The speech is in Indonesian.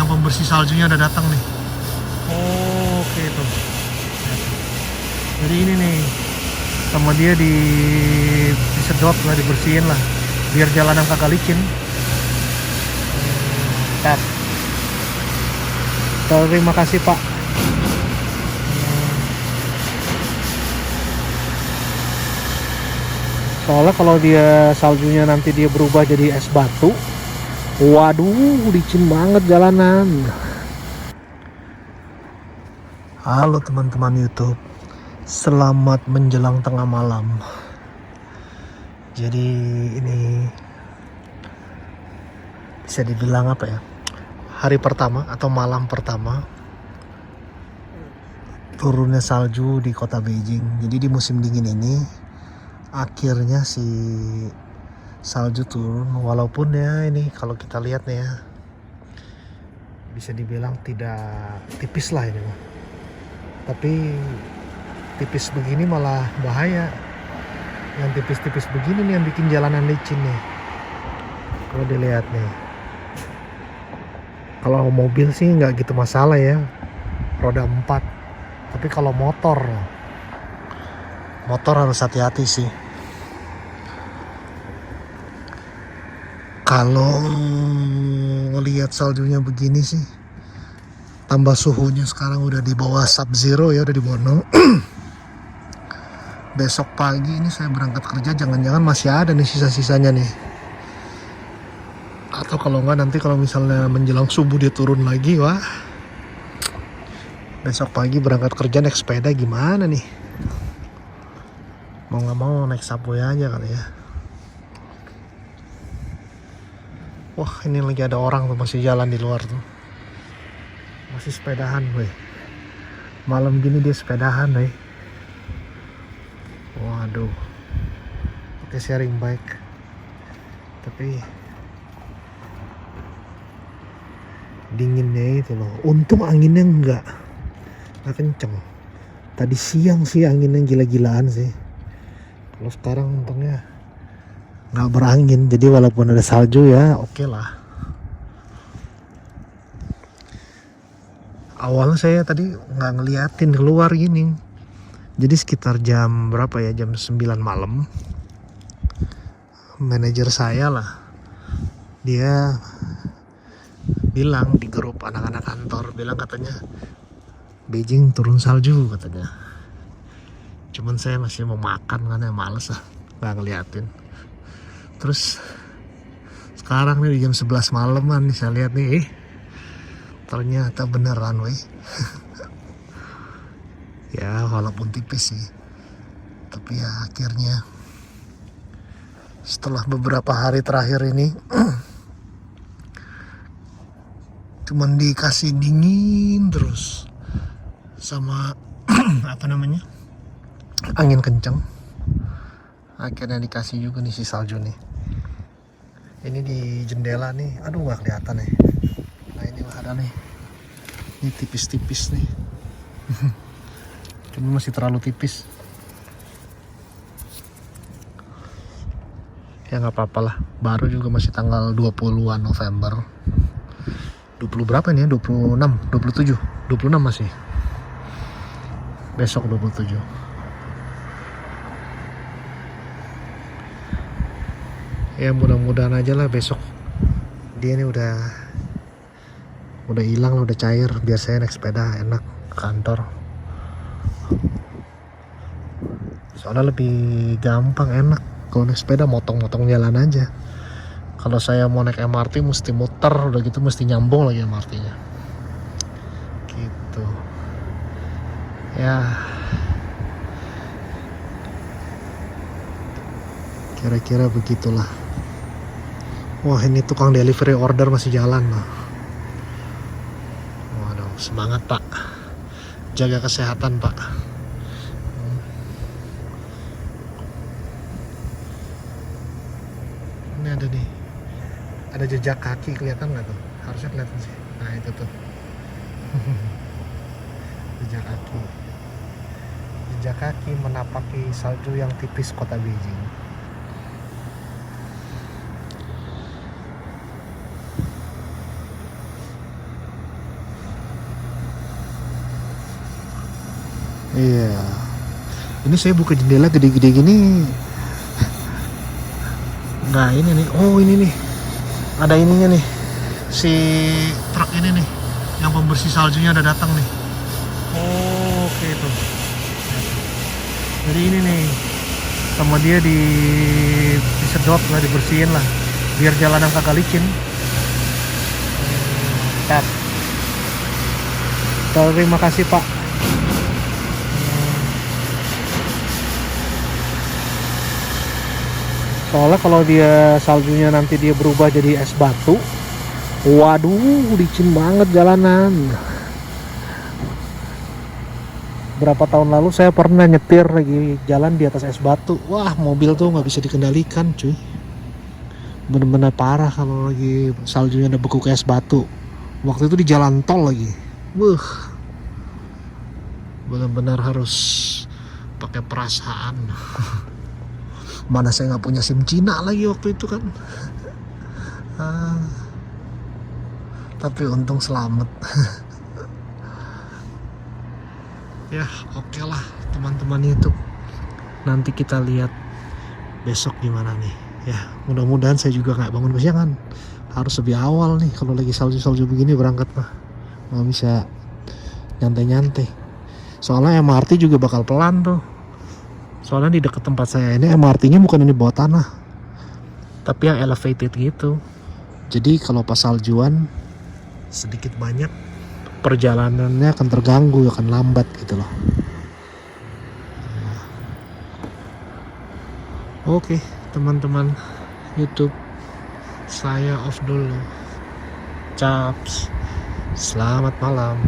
pembersih saljunya udah datang nih. Oh, oke itu. Jadi ini nih, sama dia disedot lah, dibersihin lah, biar jalanan kagak licin. Tat. Terima kasih Pak. Soalnya kalau dia saljunya nanti dia berubah jadi es batu, waduh, licin banget jalanan. Halo teman-teman YouTube, selamat menjelang tengah malam. Jadi ini bisa dibilang apa ya, hari pertama atau malam pertama turunnya salju di kota Beijing. Jadi di musim dingin ini akhirnya si salju turun, walaupun ya ini kalau kita lihat nih ya, bisa dibilang tidak tipis lah ini mah. Tapi tipis begini malah bahaya. Yang tipis-tipis begini nih yang bikin jalanan licin nih. Kalau dilihat nih, kalau mobil sih nggak gitu masalah ya, roda 4. Tapi kalau motor harus hati-hati sih. Kalau ngelihat saljunya begini sih, tambah suhunya sekarang udah di bawah sub-zero ya, udah di bawah 0. Besok pagi ini saya berangkat kerja, jangan-jangan masih ada nih sisa-sisanya nih. Atau kalau enggak nanti kalau misalnya menjelang subuh dia turun lagi, wah. Besok pagi berangkat kerja naik sepeda gimana nih? Mau nggak mau naik subway aja kali ya. Wah, ini lagi ada orang tuh masih jalan di luar tuh. Masih sepedahan, weh. Malam gini dia sepedahan, weh. Waduh. Pakai sharing bike. Tapi dinginnya itu loh. Untung anginnya nggak kenceng. Tadi siang sih anginnya gila-gilaan sih. Kalau sekarang untungnya nggak berangin, jadi walaupun ada salju ya oke lah. Awalnya saya tadi nggak ngeliatin keluar gini, jadi sekitar jam berapa ya, jam 9 malam, manajer saya lah, dia bilang di grup anak-anak kantor, bilang katanya Beijing turun salju katanya. Cuman saya masih mau makan kan ya, males lah nggak ngeliatin. Terus sekarang nih di jam 11 malaman nih saya lihat nih, ternyata beneran weh. Ya walaupun tipis sih, tapi ya akhirnya setelah beberapa hari terakhir ini cuman dikasih dingin terus sama apa namanya, angin kenceng, akhirnya dikasih juga nih si salju nih. Ini di jendela nih, aduh gak kelihatan nih. Nah ini ada nih, ini tipis-tipis nih. Cuma masih terlalu tipis. Ya nggak apa-apa lah, baru juga masih tanggal 20-an November. 20 berapa nih ya? 26, 27, 26 masih. Besok 27. Ya mudah-mudahan aja lah besok dia ini udah hilang, udah cair, biar saya naik sepeda enak ke kantor. Soalnya lebih gampang, enak kalau naik sepeda, motong-motong jalan aja. Kalau saya mau naik MRT mesti muter, udah gitu mesti nyambung lagi MRT-nya. Gitu. Ya. Kira-kira begitulah. Wah, ini tukang delivery order masih jalan loh. Waduh, semangat Pak. Jaga kesehatan Pak. Ini ada nih, ada jejak kaki, kelihatan nggak tuh? Harusnya kelihatan sih. Nah itu tuh. Jejak kaki menapaki salju yang tipis kota Beijing. Iya. Ini saya buka jendela gede-gede gini. Nah ini nih. Oh ini nih. Ada ininya nih. Si truk ini nih. Yang pembersih saljunya udah datang nih. Oh, oke tuh. Jadi ini nih. Sama dia disedot lah, dibersihin lah. Biar jalanan kagak licin. Mantap. Terima kasih Pak. Soalnya kalau dia saljunya nanti dia berubah jadi es batu, waduh licin banget jalanan. Berapa tahun lalu saya pernah nyetir lagi jalan di atas es batu. Wah mobil tuh nggak bisa dikendalikan cuy. Bener-bener parah kalau lagi saljunya udah beku ke es batu. Waktu itu di jalan tol lagi. Bener-bener harus pakai perasaan. Mana saya nggak punya SIM Cina lagi waktu itu kan. Tapi untung selamat. Ya oke lah teman-teman YouTube. Nanti kita lihat besok gimana nih. Ya mudah-mudahan saya juga nggak bangun kesiangan. Harus lebih awal nih kalau lagi salju-salju begini berangkat mah. Nggak bisa nyantai-nyantai. Soalnya MRT juga bakal pelan tuh. Soalnya di dekat tempat saya ini MRT-nya bukan ini bawah tanah, tapi yang elevated gitu. Jadi kalau pas saljuan sedikit banyak perjalanannya akan terganggu, akan lambat gitu loh. Oke, teman-teman YouTube, saya off dulu. Caps, selamat malam.